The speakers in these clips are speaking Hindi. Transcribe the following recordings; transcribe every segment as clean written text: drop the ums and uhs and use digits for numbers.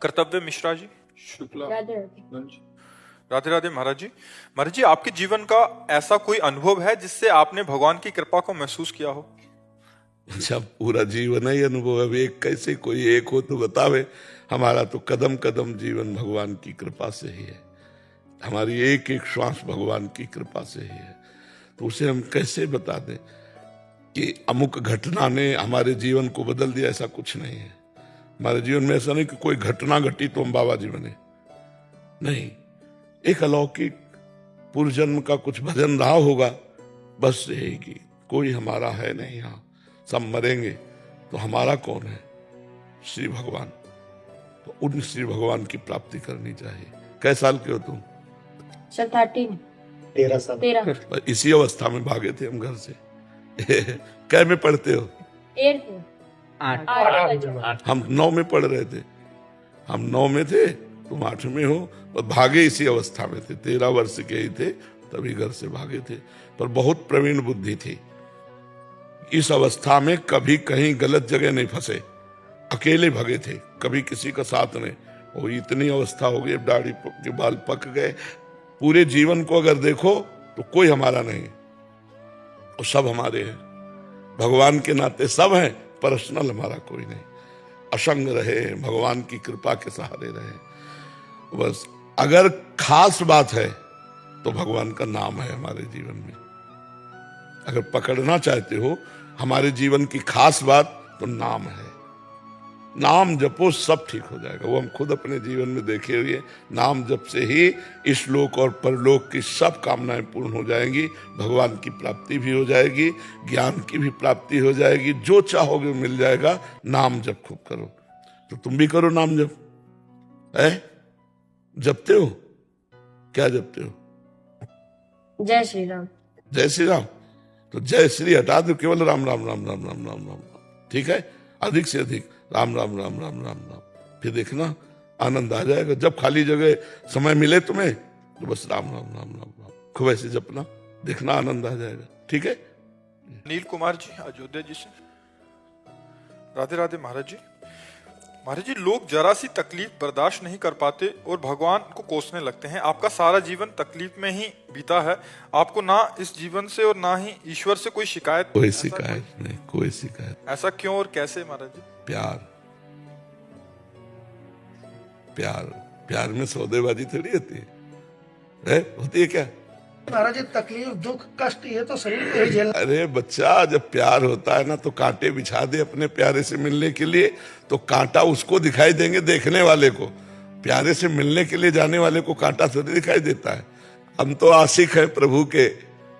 कर्तव्य मिश्रा जी। शुक्ला। राधे राधे महाराज जी। महाराज जी, आपके जीवन का ऐसा कोई अनुभव है जिससे आपने भगवान की कृपा को महसूस किया हो? अच्छा, पूरा जीवन ही अनुभव है। एक कैसे कोई एक हो तो बतावे। हमारा तो कदम कदम जीवन भगवान की कृपा से ही है। हमारी एक एक श्वास भगवान की कृपा से ही है। तो उसे हम कैसे बता दें कि अमुक घटना ने हमारे जीवन को बदल दिया? ऐसा कुछ नहीं है। हमारे जीवन में ऐसा नहीं कि कोई घटना घटी तो हम बाबा जी बने, नहीं। एक अलौकिक पूर्व जन्म का कुछ भजन रहा होगा, बस यही कि कोई हमारा है नहीं यहाँ, सब मरेंगे तो हमारा कौन है? श्री भगवान। तो उन श्री भगवान की प्राप्ति करनी चाहिए। कै साल के हो तुम? 13 साल। 13। इसी अवस्था में भागे थे हम घर से। कै में पढ़ते हो? 8। हम 9 में पढ़ रहे थे। हम 9 में थे, तुम 8 में हो, और भागे इसी अवस्था में थे। 13 वर्ष के ही थे तभी घर से भागे थे। पर बहुत प्रवीण बुद्धि थी। इस अवस्था में कभी कहीं गलत जगह नहीं फंसे, अकेले भगे थे, कभी किसी का साथ नहीं। वो इतनी अवस्था हो गई, दाढ़ी के बाल पक गए। पूरे जीवन को अगर देखो तो कोई हमारा नहीं, और सब हमारे हैं। भगवान के नाते सब हैं, पर्सनल हमारा कोई नहीं। असंग रहे, भगवान की कृपा के सहारे रहे। बस अगर खास बात है तो भगवान का नाम है हमारे जीवन में। अगर पकड़ना चाहते हो हमारे जीवन की खास बात, तो नाम है। नाम जपो, सब ठीक हो जाएगा। वो हम खुद अपने जीवन में देखे हुए। नाम जप से ही इस लोक और परलोक की सब कामनाएं पूर्ण हो जाएंगी। भगवान की प्राप्ति भी हो जाएगी, ज्ञान की भी प्राप्ति हो जाएगी। जो चाहोगे मिल जाएगा। नाम जप खूब करो। तो तुम भी करो नाम जप। है? जपते हो? क्या जपते हो? जय श्री राम। जय श्री राम। तो जय श्री हटा दो, केवल राम राम राम राम राम राम राम। ठीक है? अधिक से अधिक राम राम राम राम राम राम। फिर देखना आनंद आ जाएगा। जब खाली जगह समय मिले तुम्हें तो बस राम राम राम राम राम खूब ऐसे जपना, देखना आनंद आ जाएगा। ठीक है? नील कुमार जी, अयोध्या जी से। राधे राधे महाराज जी। महाराज जी, लोग जरा सी तकलीफ बर्दाश्त नहीं कर पाते और भगवान को कोसने लगते हैं। आपका सारा जीवन तकलीफ में ही बीता है। आपको ना इस जीवन से और ना ही ईश्वर से कोई शिकायत? कोई शिकायत नहीं, कोई शिकायत। ऐसा क्यों और कैसे महाराज जी? प्यार। प्यार, प्यार में सौदेबाजी थोड़ी होती है? होती है क्या? महाराज जी, तकलीफ दुख कष्ट ये तो शरीर पे ही झेलना। अरे बच्चा, जब प्यार होता है ना तो कांटे बिछा दे अपने प्यारे से मिलने के लिए, तो कांटा उसको दिखाई देंगे, देखने वाले को। प्यारे से मिलने के लिए जाने वाले को कांटा थोड़ी दिखाई देता है। हम तो आशिक हैं प्रभु के।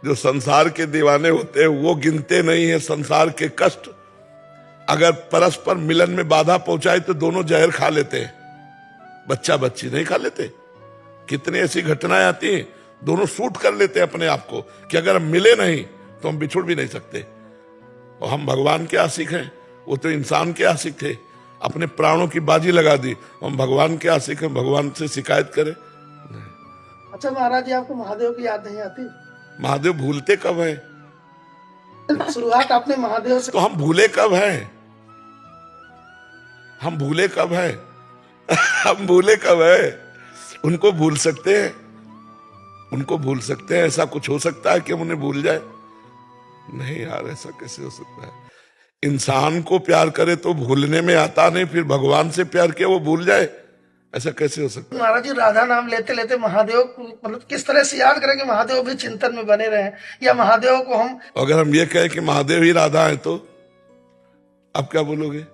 जो संसार के दीवाने होते हैं वो गिनते नहीं है संसार के कष्ट। अगर परस्पर मिलन में बाधा पहुंचाए तो दोनों जहर खा लेते हैं, बच्चा बच्ची नहीं खा लेते। कितनी ऐसी घटनाएं आती हैं, दोनों सूट कर लेते हैं अपने आप को कि अगर हम मिले नहीं तो हम बिछुड़ भी नहीं सकते। और हम भगवान के आशिक हैं, वो तो इंसान के आशिक थे, अपने प्राणों की बाजी लगा दी। हम भगवान के आशिक हैं, भगवान से शिकायत करें? अच्छा महाराज जी, आपको महादेव की याद नहीं आती? महादेव भूलते कब है? शुरुआत आपने महादेव से। तो हम भूले कब हैं? हम भूले कब हैं? हम भूले कब है? उनको भूल सकते हैं? उनको भूल सकते हैं? ऐसा कुछ हो सकता है कि हम उन्हें भूल जाए? नहीं यार, ऐसा कैसे हो सकता है? इंसान को प्यार करे तो भूलने में आता नहीं, फिर भगवान से प्यार किया वो भूल जाए? ऐसा कैसे हो सकता है? महाराज जी, राधा नाम लेते लेते महादेव को मतलब किस तरह से याद करें कि महादेव भी चिंतन में बने रहे, या महादेव को हम अगर हम ये कहें कि महादेव ही राधा है तो आप क्या बोलोगे?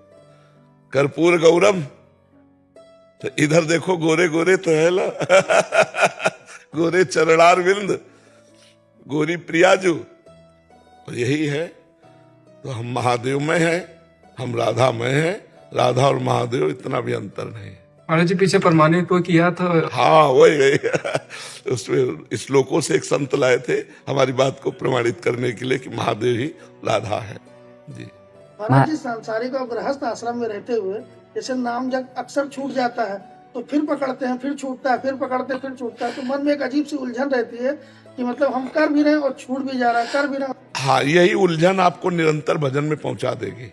कर्पूर गौरम, तो इधर देखो गोरे गोरे तो है ला गोरे चरणार विंद, गोरी प्रियाजू, और यही है। तो हम महादेव में हैं, हम राधा में हैं। राधा और महादेव इतना भी अंतर नहीं। महाराज जी, पीछे प्रमाणित तो किया था। हाँ, वही उसमें श्लोकों से एक संत लाए थे हमारी बात को प्रमाणित करने के लिए कि महादेव ही राधा है जी। महाराज जी, सांसारिक और गृहस्थ आश्रम में रहते हुए जैसे नाम जब अक्सर छूट जाता है तो फिर पकड़ते हैं, फिर छूटता है, फिर पकड़ते फिर छूटता है, तो मन में एक अजीब सी उलझन रहती है कि मतलब हम कर भी रहे हैं और छूट भी जा रहा है, कर भी रहे हैं। हाँ, यही उलझन आपको निरंतर भजन में पहुंचा देगी।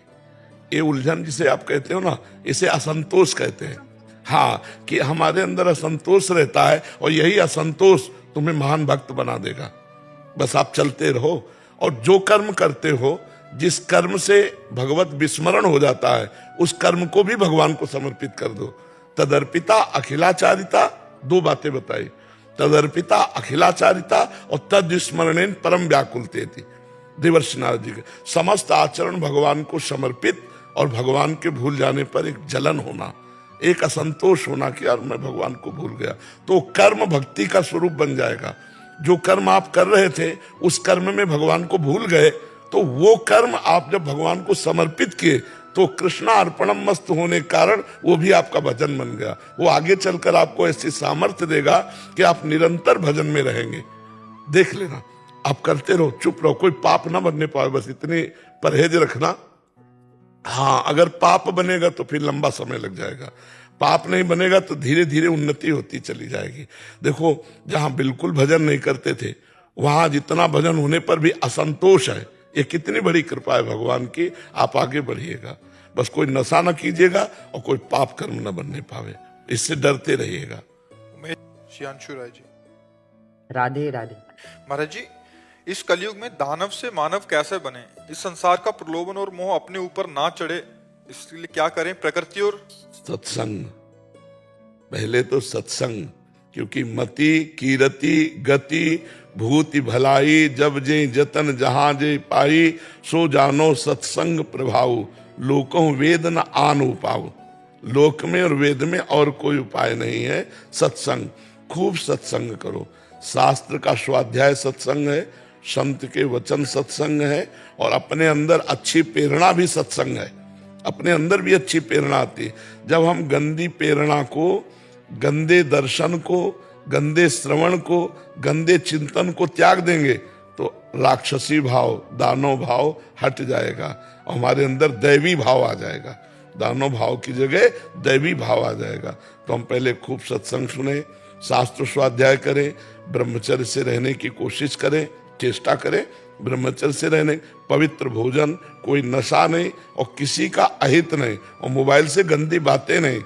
ये उलझन जिसे आप कहते हो ना, इसे असंतोष कहते हैं। हाँ, कि हमारे अंदर असंतोष रहता है और यही असंतोष तुम्हें महान भक्त बना देगा। बस आप चलते रहो और जो कर्म करते हो, जिस कर्म से भगवत विस्मरण हो जाता है, उस कर्म को भी भगवान को समर्पित कर दो। तदर्पिता अखिलाचारिता, दो बातें बताई, तदर्पिता अखिलाचारिता और तद स्मरणेन परम व्याकुलते थी। देवर्षि नारद जी के समस्त आचरण भगवान को समर्पित और भगवान के भूल जाने पर एक जलन होना, एक असंतोष होना कि यार मैं भगवान को भूल गया, तो कर्म भक्ति का स्वरूप बन जाएगा। जो कर्म आप कर रहे थे उस कर्म में भगवान को भूल गए, तो वो कर्म आप जब भगवान को समर्पित किए तो कृष्णा अर्पणम मस्त होने के कारण वो भी आपका भजन बन गया। वो आगे चलकर आपको ऐसी सामर्थ्य देगा कि आप निरंतर भजन में रहेंगे। देख लेना, आप करते रहो, चुप रहो, कोई पाप ना बनने पाए, बस इतनी परहेज रखना। हाँ, अगर पाप बनेगा तो फिर लंबा समय लग जाएगा, पाप नहीं बनेगा तो धीरे धीरे उन्नति होती चली जाएगी। देखो, जहां बिल्कुल भजन नहीं करते थे, वहां जितना भजन होने पर भी असंतोष है, ये कितनी बड़ी कृपा है भगवान की। आप आगे बढ़िएगा, बस कोई नशा न कीजिएगा और कोई पाप कर्म न बनने पावे, इससे डरते रहिएगा। श्यानशु राय जी। राधे राधे। महाराज जी, इस कलयुग में दानव से मानव कैसे बने? इस संसार का प्रलोभन और मोह अपने ऊपर ना चढ़े, इसलिए क्या करें? प्रकृति और सत्संग, पहले तो सत्संग, क्योंकि मति कीरति गति भूति भलाई, जब जे जतन जहां जे पाई, सो जानो सत्संग प्रभाव, लोकों वेद न आन उपाव। लोक में और वेद में और कोई उपाय नहीं है, सत्संग। खूब सत्संग करो, शास्त्र का स्वाध्याय सत्संग है, संत के वचन सत्संग है, और अपने अंदर अच्छी प्रेरणा भी सत्संग है। अपने अंदर भी अच्छी प्रेरणा आती है। जब हम गंदी प्रेरणा को, गंदे दर्शन को, गंदे श्रवण को, गंदे चिंतन को त्याग देंगे तो राक्षसी भाव, दानव भाव हट जाएगा और हमारे अंदर दैवी भाव आ जाएगा। दानव भाव की जगह दैवी भाव आ जाएगा। तो हम पहले खूब सत्संग सुने, शास्त्र स्वाध्याय करें, ब्रह्मचर्य से रहने की कोशिश करें, चेष्टा करें ब्रह्मचर्य से रहने, पवित्र भोजन, कोई नशा नहीं और किसी का अहित नहीं, और मोबाइल से गंदी बातें नहीं।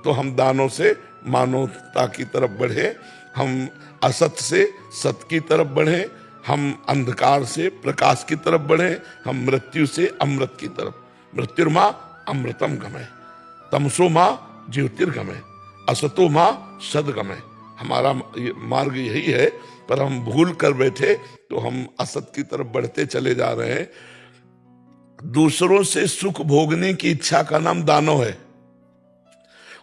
तो हम दानों से मानवता की तरफ बढ़े, हम असत से सत की तरफ बढ़े, हम अंधकार से प्रकाश की तरफ बढ़े, हम मृत्यु से अमृत की तरफ। मृत्युर्मा अमृतम गमय, तमसो माँ ज्योतिर्गमय, असतो माँ सदगमय। हमारा मार्ग यही है, पर हम भूल कर बैठे तो हम असत की तरफ बढ़ते चले जा रहे हैं। दूसरों से सुख भोगने की इच्छा का नाम दानव है,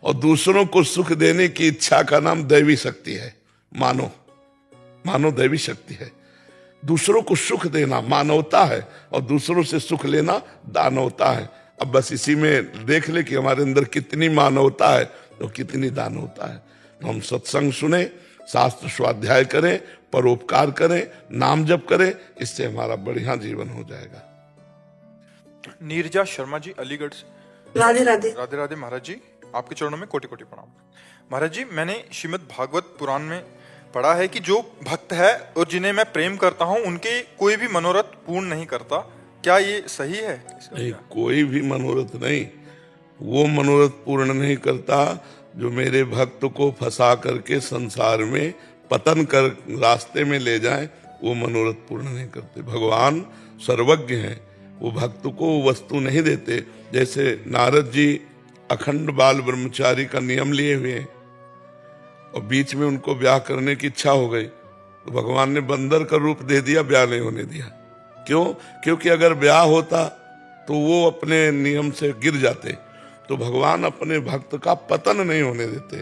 और दूसरों को सुख देने की इच्छा का नाम दैवी शक्ति है। मानो दैवी शक्ति है। दूसरों को सुख देना मानवता है, और दूसरों से सुख लेना दानवता है। अब बस इसी में देख ले कि हमारे अंदर कितनी मानवता है और कितनी दानवता है। तो हम सत्संग सुने, शास्त्र स्वाध्याय करें, परोपकार करें, नाम जप करें, इससे हमारा बढ़िया जीवन हो जाएगा। नीरजा शर्मा जी, अलीगढ़ से। राधे राधे। राधे राधे महाराज जी, आपके चरणों में कोटि कोटि प्रणाम। महाराज जी, मैंने श्रीमद् भागवत पुराण में पढ़ा है कि जो भक्त है और जिन्हें मैं प्रेम करता हूँ, उनके कोई भी मनोरथ पूर्ण नहीं करता। क्या ये सही है? नहीं, कोई भी मनोरथ नहीं। वो मनोरथ पूर्ण नहीं करता जो मेरे भक्त को फंसा करके संसार में पतन कर रास्ते में ले जाए, वो मनोरथ पूर्ण नहीं करते। भगवान सर्वज्ञ हैं, वो भक्त को वस्तु नहीं देते। जैसे नारद जी अखंड बाल ब्रह्मचारी का नियम लिए हुए हैं, और बीच में उनको ब्याह करने की इच्छा हो गई, तो भगवान ने बंदर का रूप दे दिया, ब्याह नहीं होने दिया। क्यों? क्योंकि अगर ब्याह होता तो वो अपने नियम से गिर जाते। तो भगवान अपने भक्त का पतन नहीं होने देते।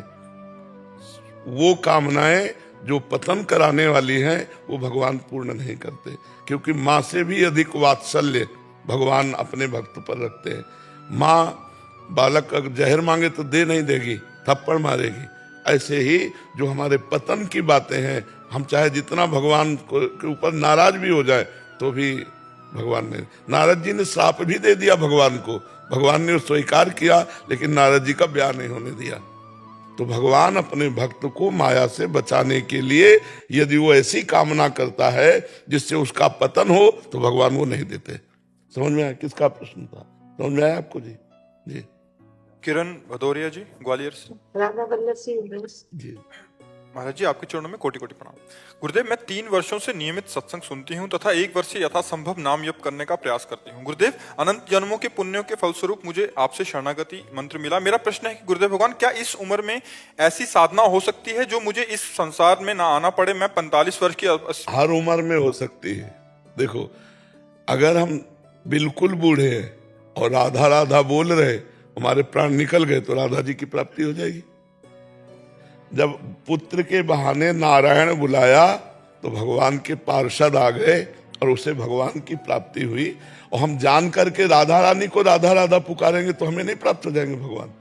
वो कामनाएं जो पतन कराने वाली हैं, वो भगवान पूर्ण नहीं करते, क्योंकि माँ से भी अधिक वात्सल्य भगवान अपने भक्त पर रखते हैं। माँ बालक अगर जहर मांगे तो दे नहीं देगी, थप्पड़ मारेगी। ऐसे ही जो हमारे पतन की बातें हैं, हम चाहे जितना भगवान के ऊपर नाराज भी हो जाए तो भी भगवान ने, नारद जी ने श्राप भी दे दिया भगवान को, भगवान ने स्वीकार किया, लेकिन नारद जी का ब्याह नहीं होने दिया। तो भगवान अपने भक्त को माया से बचाने के लिए यदि वो ऐसी कामना करता है जिससे उसका पतन हो, तो भगवान वो नहीं देते। समझ में आया? किसका प्रश्न था? समझ में आया आपको? जी जी। किरण भदौरिया जी, ग्वालियर से। राधा वल्लभ सिंह। जी महाराज जी, आपके चरणों में कोटि कोटि प्रणाम। गुरुदेव, मैं 3 वर्षों से नियमित सत्संग सुनती हूँ तथा 1 वर्ष से यथासंभव नाम जप करने का प्रयास करती हूँ। गुरुदेव, अनंत जन्मों के पुण्यों के फलस्वरूप मुझे आपसे शरणागति मंत्र मिला। मेरा प्रश्न है कि गुरुदेव भगवान, क्या इस उम्र में ऐसी साधना हो सकती है जो मुझे इस संसार में ना आना पड़े? मैं 45 वर्ष की हर उम्र में हो सकती है। देखो, अगर हम बिल्कुल बूढ़े हैं और राधा राधा बोल रहे, हमारे प्राण निकल गए, तो राधा जी की प्राप्ति हो जाएगी। जब पुत्र के बहाने नारायण बुलाया तो भगवान के पार्षद आ गए और उसे भगवान की प्राप्ति हुई। और हम जान करके राधा रानी को राधा राधा पुकारेंगे तो हमें नहीं प्राप्त हो जाएंगे भगवान।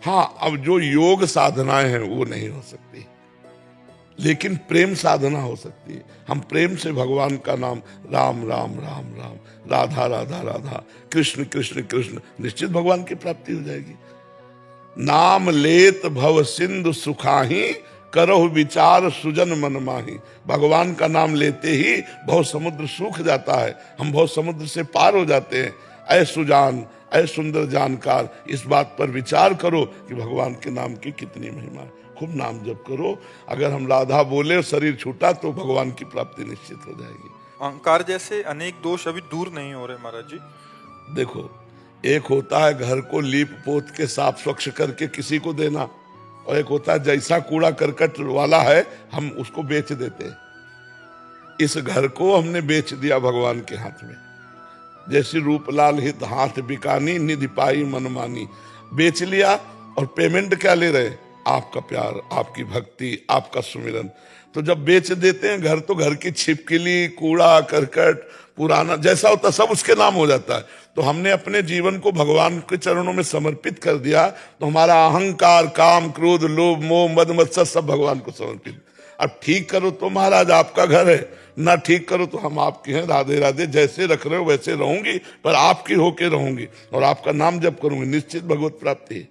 हाँ, अब जो योग साधनाएं हैं वो नहीं हो सकती, लेकिन प्रेम साधना हो सकती है। हम प्रेम से भगवान का नाम राम राम राम राम, राधा राधा राधा, कृष्ण कृष्ण कृष्ण, निश्चित भगवान की प्राप्ति हो जाएगी। नाम लेत भव सिंधु सुखाही, करहु विचार सुजन मन माही। भगवान का नाम लेते ही भव समुद्र सूख जाता है, हम भव समुद्र से पार हो जाते हैं। ऐ सुजान, ऐ सुंदर जानकार, इस बात पर विचार करो कि भगवान के नाम की कितनी महिमा है। खूब नाम जप करो। अगर हम राधा बोले शरीर छूटा तो भगवान की प्राप्ति निश्चित हो जाएगी। अहंकार जैसे अनेक दोष अभी दूर नहीं हो रहे महाराज जी। देखो, एक होता है घर को लीप पोत के साफ स्वच्छ करके किसी को देना, और एक होता है जैसा कूड़ा करकट वाला है हम उसको बेच देते हैं। इस घर को हमने बेच दिया भगवान के हाथ में। जैसी रूपलाल हित हाथ बिकानी, निधि पाई मनमानी। बेच लिया और पेमेंट क्या ले रहे? आपका प्यार, आपकी भक्ति, आपका सुमिरन। तो जब बेच देते हैं घर, तो घर की छिपकली, कूड़ा करकट, पुराना जैसा होता सब उसके नाम हो जाता है। तो हमने अपने जीवन को भगवान के चरणों में समर्पित कर दिया, तो हमारा अहंकार, काम, क्रोध, लोभ, मोह, मद मत्सर सब भगवान को समर्पित। अब ठीक करो तो महाराज आपका घर है, ना ठीक करो तो हम आपके हैं। राधे राधे, जैसे रख रहे हो वैसे रहूंगी, पर आपकी होके रहूंगी और आपका नाम जप करूंगी, निश्चित भगवत प्राप्ति है।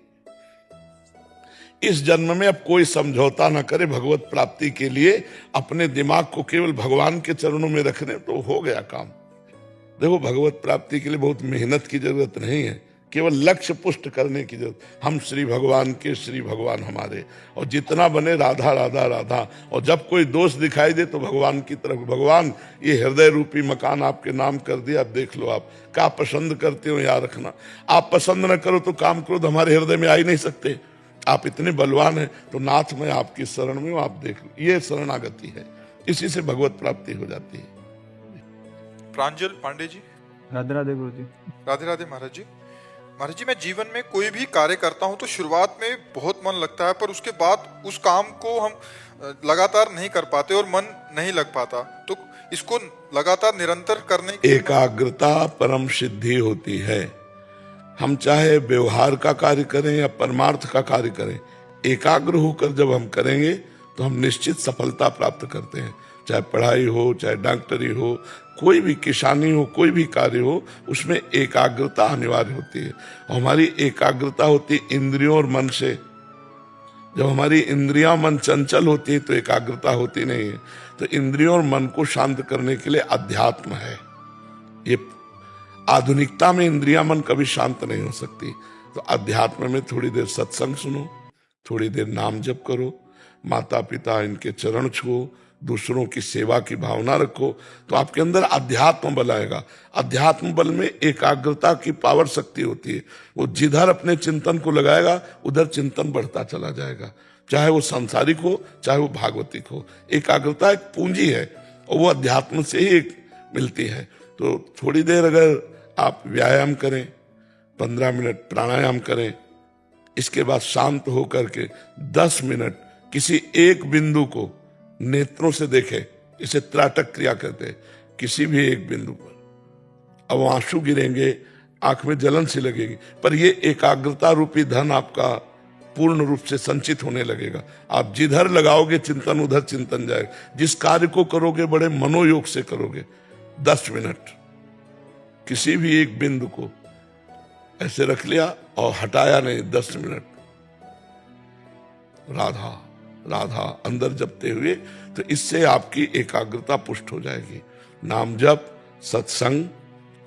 इस जन्म में अब कोई समझौता ना करे भगवत प्राप्ति के लिए, अपने दिमाग को केवल भगवान के चरणों में रखने तो हो गया काम। देखो, भगवत प्राप्ति के लिए बहुत मेहनत की जरूरत नहीं है, केवल लक्ष्य पुष्ट करने की जरूरत। हम श्री भगवान के, श्री भगवान हमारे, और जितना बने राधा राधा राधा। और जब कोई दोष दिखाई दे तो भगवान की तरफ, भगवान ये हृदय रूपी मकान आपके नाम कर दिया, अब देख लो आप क्या पसंद करते हो, याद रखना। आप पसंद न करो तो काम क्रोध हमारे हृदय में आ ही नहीं सकते। आप इतने बलवान हैं तो नाथ मैं आपकी शरण में हूं, आप देख लो। ये शरणागति है, इसी से भगवत प्राप्ति हो जाती है। प्रांजल पांडे जी। राधे राधे गुरु जी। राधे राधे महाराज जी। महाराज जी, मैं जीवन में कोई भी कार्य करता हूं तो शुरुआत में बहुत मन लगता है, पर उसके बाद उस काम को हम लगातार नहीं कर पाते और मन नहीं लग पाता। तो इसको लगातार निरंतर करने की एकाग्रता परम सिद्धि होती है। हम चाहे व्यवहार का कार्य करें या परमार्थ का कार्य करें, एकाग्र होकर जब हम करेंगे तो हम निश्चित सफलता प्राप्त करते हैं। चाहे पढ़ाई हो, चाहे डॉक्टरी हो, कोई भी किसानी हो, कोई भी कार्य हो, उसमें एकाग्रता अनिवार्य होती है। और हमारी एकाग्रता होती है इंद्रियों और मन से। जब हमारी इंद्रियां मन चंचल होती है तो एकाग्रता होती नहीं है। तो इंद्रियों और मन को शांत करने के लिए अध्यात्म है। ये आधुनिकता में इंद्रियां मन कभी शांत नहीं हो सकती। तो अध्यात्म में थोड़ी देर सत्संग सुनो, थोड़ी देर नाम जप करो, माता पिता इनके चरण छुओ, दूसरों की सेवा की भावना रखो, तो आपके अंदर अध्यात्म बल आएगा। अध्यात्म बल में एकाग्रता की पावर शक्ति होती है। वो जिधर अपने चिंतन को लगाएगा उधर चिंतन बढ़ता चला जाएगा, चाहे वो सांसारिक हो चाहे वो भागवतिक हो। एकाग्रता एक पूंजी है और वो अध्यात्म से ही मिलती है। तो थोड़ी देर अगर आप व्यायाम करें, 15 मिनट प्राणायाम करें, इसके बाद शांत होकर के 10 मिनट किसी एक बिंदु को नेत्रों से देखें, इसे त्राटक क्रिया कहते हैं। किसी भी एक बिंदु पर अब आंसू गिरेंगे, आंख में जलन सी लगेगी, पर ये एकाग्रता रूपी धन आपका पूर्ण रूप से संचित होने लगेगा। आप जिधर लगाओगे चिंतन उधर चिंतन जाएगा। जिस कार्य को करोगे बड़े मनोयोग से करोगे। 10 मिनट किसी भी एक बिंदु को ऐसे रख लिया और हटाया नहीं, 10 मिनट राधा राधा अंदर जपते हुए, तो इससे आपकी एकाग्रता पुष्ट हो जाएगी। नाम जप, सत्संग,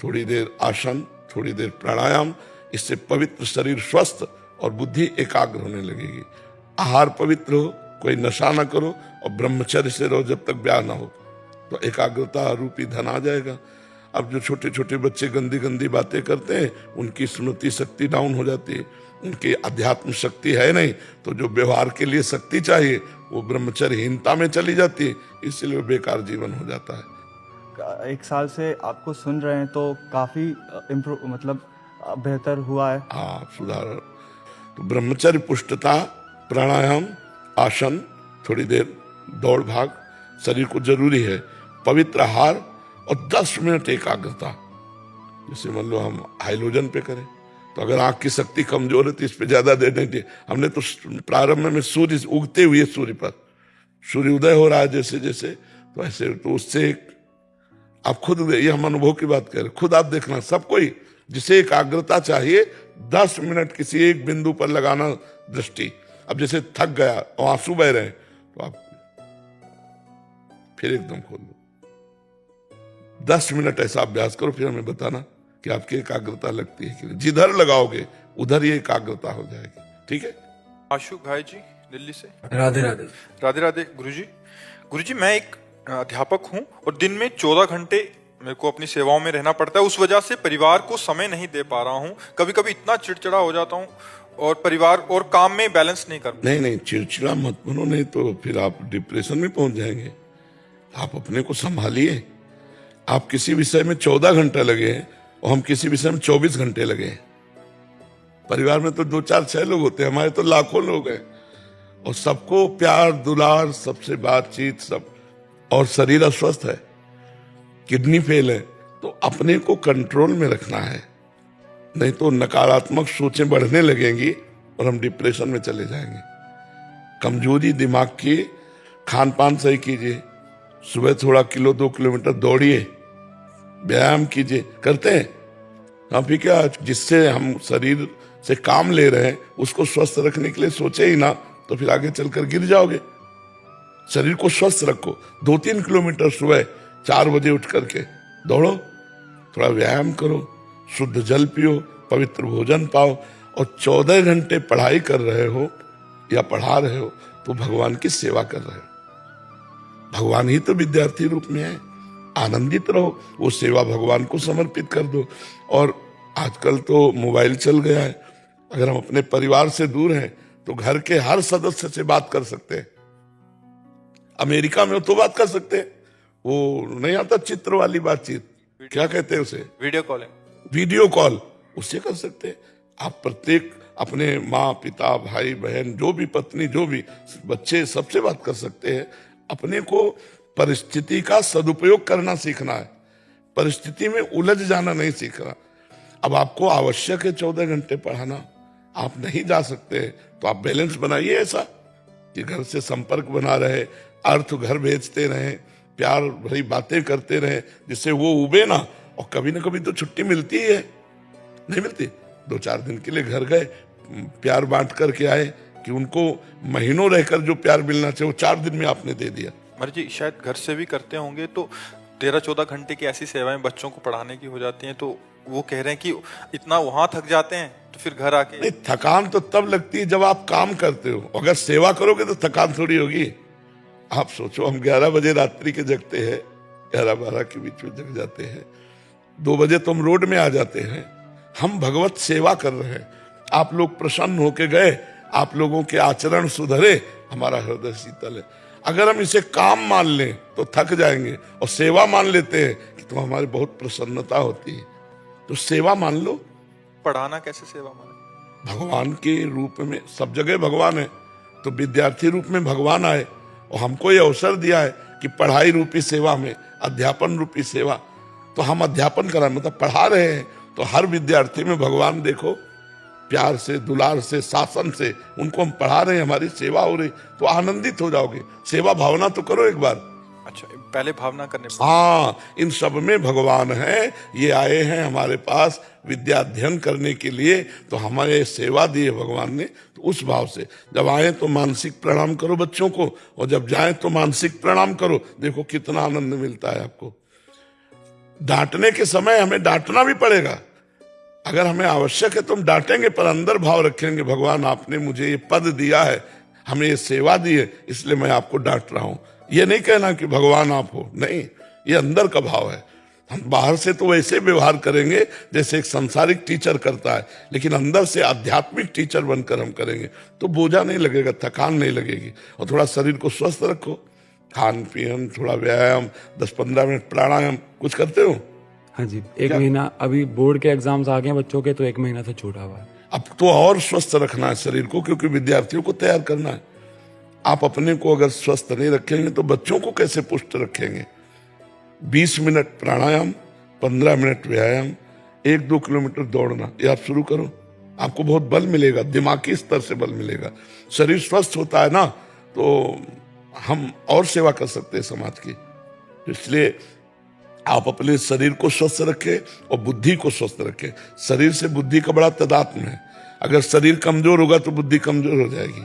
थोड़ी देर आसन, थोड़ी देर प्राणायाम, इससे पवित्र शरीर स्वस्थ और बुद्धि एकाग्र होने लगेगी। आहार पवित्र हो, कोई नशा ना करो और ब्रह्मचर्य से रहो जब तक ब्याह ना हो, तो एकाग्रता रूपी धन आ जाएगा। अब जो छोटे छोटे बच्चे गंदी गंदी बातें करते हैं, उनकी स्मृति शक्ति डाउन हो जाती है, उनकी अध्यात्म शक्ति है नहीं, तो जो व्यवहार के लिए शक्ति चाहिए वो ब्रह्मचर्यहीनता में चली जाती है, इसलिए वो बेकार जीवन हो जाता है। 1 साल से आपको सुन रहे हैं तो काफी इम्प्रूव मतलब बेहतर हुआ है। हाँ, सुधार। तो ब्रह्मचर्य, पुष्टता, प्राणायाम, आसन, थोड़ी देर दौड़ भाग शरीर को जरूरी है, पवित्र आहार और 10 मिनट एकाग्रता। जैसे मान लो हम हाइलोजन पे करें, तो अगर आंख की शक्ति कमजोर है तो इस पे ज्यादा देर नहीं चाहिए। हमने तो प्रारंभ में सूर्य उगते हुए सूर्य पर सूर्य उदय हो रहा है जैसे जैसे, तो ऐसे तो उससे आप खुद, ये हम अनुभव की बात कर रहे, खुद आप देखना, सब कोई जिसे एकाग्रता चाहिए 10 मिनट किसी एक बिंदु पर लगाना दृष्टि। अब जैसे थक गया और आंसू बह रहे हैं, तो आप फिर एकदम खोल लो, 10 मिनट ऐसा अभ्यास करो, फिर हमें बताना कि आपकी एकाग्रता लगती है कि नहीं। जिधर लगाओगे उधर ये एकाग्रता हो जाएगी। ठीक है। आशु भाई जी दिल्ली से। राधे राधे। राधे राधे गुरुजी मैं एक अध्यापक हूँ और दिन में 14 घंटे मेरे को अपनी सेवाओं में रहना पड़ता है। उस वजह से परिवार को समय नहीं दे पा रहा हूँ। कभी कभी इतना चिड़चिड़ा हो जाता हूँ और परिवार और काम में बैलेंस नहीं कर। नहीं, चिड़चिड़ा मत बनो, नहीं तो फिर आप डिप्रेशन में पहुंच जाएंगे। आप अपने को संभालिए। आप किसी विषय में 14 घंटे लगे हैं और हम किसी विषय में 24 घंटे लगे हैं। परिवार में तो 2 4 6 लोग होते हैं, हमारे तो लाखों लोग हैं, और सबको प्यार दुलार, सबसे बातचीत सब, और शरीर अस्वस्थ है, किडनी फेल है, तो अपने को कंट्रोल में रखना है, नहीं तो नकारात्मक सोचें बढ़ने लगेंगी और हम डिप्रेशन में चले जाएंगे। कमजोरी दिमाग की, खान पान सही कीजिए, सुबह थोड़ा 1-2 किलोमीटर दौड़िए, व्यायाम कीजिए। करते हैं अभी क्या, जिससे हम शरीर से काम ले रहे हैं उसको स्वस्थ रखने के लिए सोचे ही ना, तो फिर आगे चलकर गिर जाओगे। शरीर को स्वस्थ रखो, 2-3 किलोमीटर सुबह 4 बजे उठ करके दौड़ो, थोड़ा व्यायाम करो, शुद्ध जल पियो, पवित्र भोजन पाओ, और 14 घंटे पढ़ाई कर रहे हो या पढ़ा रहे हो तो भगवान की सेवा कर रहे हो। भगवान ही तो विद्यार्थी रूप में है। आनंदित रहो, वो सेवा भगवान को समर्पित कर दो। और आजकल तो मोबाइल चल गया है, अगर हम अपने परिवार से दूर हैं तो घर के हर सदस्य से बात कर सकते हैं। अमेरिका में तो बात कर सकते हैं, वो नहीं आता चित्र वाली बातचीत, क्या कहते हैं उसे, वीडियो कॉल, उससे कर सकते हैं। आप प्रत्येक अपने माँ पिता भाई बहन जो भी, पत्नी जो भी, बच्चे, सबसे बात कर सकते हैं। अपने को परिस्थिति का सदुपयोग करना सीखना है, परिस्थिति में उलझ जाना नहीं सीखना। अब आपको आवश्यक है 14 घंटे पढ़ाना, आप नहीं जा सकते तो आप बैलेंस बनाइए ऐसा कि घर से संपर्क बना रहे, अर्थ घर भेजते रहे, प्यार भरी बातें करते रहे, जिससे वो उबे ना। और कभी ना कभी तो छुट्टी मिलती ही है, नहीं मिलती, 2-4 दिन के लिए घर गए, प्यार बांट करके आए, कि उनको महीनों रहकर जो प्यार मिलना चाहिए वो 4 दिन में आपने दे दिया। मर्जी जी शायद घर से भी करते होंगे, तो 13-14 घंटे की ऐसी सेवाएं बच्चों को पढ़ाने की हो जाती हैं, तो वो कह रहे हैं कि इतना वहां थक जाते हैं तो फिर घर आके। नहीं, थकान तो तब लगती है जब आप काम करते हो, अगर सेवा करोगे तो थकान थोड़ी होगी। आप सोचो, हम 11 बजे रात्रि के जगते हैं, 11-12 के बीच में जग जाते हैं, 2 बजे तो हम रोड में आ जाते हैं, हम भगवत सेवा कर रहे हैं। आप लोग प्रसन्न होके गए, आप लोगों के आचरण सुधरे, हमारा हृदय शीतल है। अगर हम इसे काम मान लें तो थक जाएंगे, और सेवा मान लेते हैं कि तो हमारी बहुत प्रसन्नता होती है। तो सेवा मान लो। पढ़ाना कैसे सेवा माने? भगवान के रूप में, सब जगह भगवान है, तो विद्यार्थी रूप में भगवान आए और हमको ये अवसर दिया है कि पढ़ाई रूपी सेवा में, अध्यापन रूपी सेवा, तो हम अध्यापन करा, मतलब पढ़ा रहे हैं, तो हर विद्यार्थी में भगवान देखो, प्यार से, दुलार से, शासन से उनको हम पढ़ा रहे हैं, हमारी सेवा हो रही, तो आनंदित हो जाओगे। सेवा भावना तो करो एक बार। अच्छा, पहले भावना करने। हाँ, इन सब में भगवान है, ये आए हैं हमारे पास विद्या अध्ययन करने के लिए, तो हमारे सेवा दी है भगवान ने। तो उस भाव से जब आए तो मानसिक प्रणाम करो बच्चों को, और जब जाए तो मानसिक प्रणाम करो। देखो कितना आनंद मिलता है आपको। डांटने के समय हमें डांटना भी पड़ेगा, अगर हमें आवश्यक है तो हम डांटेंगे, पर अंदर भाव रखेंगे, भगवान आपने मुझे ये पद दिया है, हमें ये सेवा दी है, इसलिए मैं आपको डांट रहा हूं। ये नहीं कहना कि भगवान आप हो, नहीं, ये अंदर का भाव है। हम बाहर से तो वैसे व्यवहार करेंगे जैसे एक सांसारिक टीचर करता है, लेकिन अंदर से आध्यात्मिक टीचर बनकर हम करेंगे तो बोझा नहीं लगेगा, थकान नहीं लगेगी। और थोड़ा शरीर को स्वस्थ रखो, खान पीन, थोड़ा व्यायाम, 10-15 मिनट प्राणायाम, कुछ करते हो? हाँ जी, एक महीना, अभी बोर्ड के एग्जाम्स आ गए हैं बच्चों के, तो 1 महीना से छूटा हुआ है। अब तो और स्वस्थ रखना है शरीर को, क्योंकि विद्यार्थियों को तैयार करना है। आप अपने को अगर स्वस्थ नहीं रखेंगे तो बच्चों को कैसे पुष्ट रखेंगे? 20 मिनट प्राणायाम, 15 मिनट व्यायाम, 1-2 किलोमीटर दौड़ना, ये आप शुरू करो, आपको बहुत बल मिलेगा, दिमागी स्तर से बल मिलेगा। शरीर स्वस्थ होता है ना, तो हम और सेवा कर सकते हैं समाज की। इसलिए आप अपने शरीर को स्वस्थ रखें और बुद्धि को स्वस्थ रखें। शरीर से बुद्धि का बड़ा तादात्म्य है। अगर शरीर कमजोर होगा तो बुद्धि कमजोर हो जाएगी,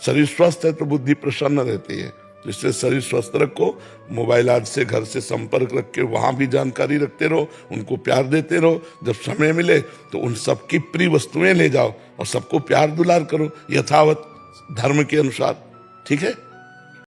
शरीर स्वस्थ है तो बुद्धि प्रसन्न रहती है। तो इसलिए शरीर स्वस्थ रखो। मोबाइल आज से घर से संपर्क रख के वहां भी जानकारी रखते रहो, उनको प्यार देते रहो। जब समय मिले तो उन सबकी प्रिय वस्तुएं ले जाओ और सबको प्यार दुलार करो, यथावत धर्म के अनुसार। ठीक है?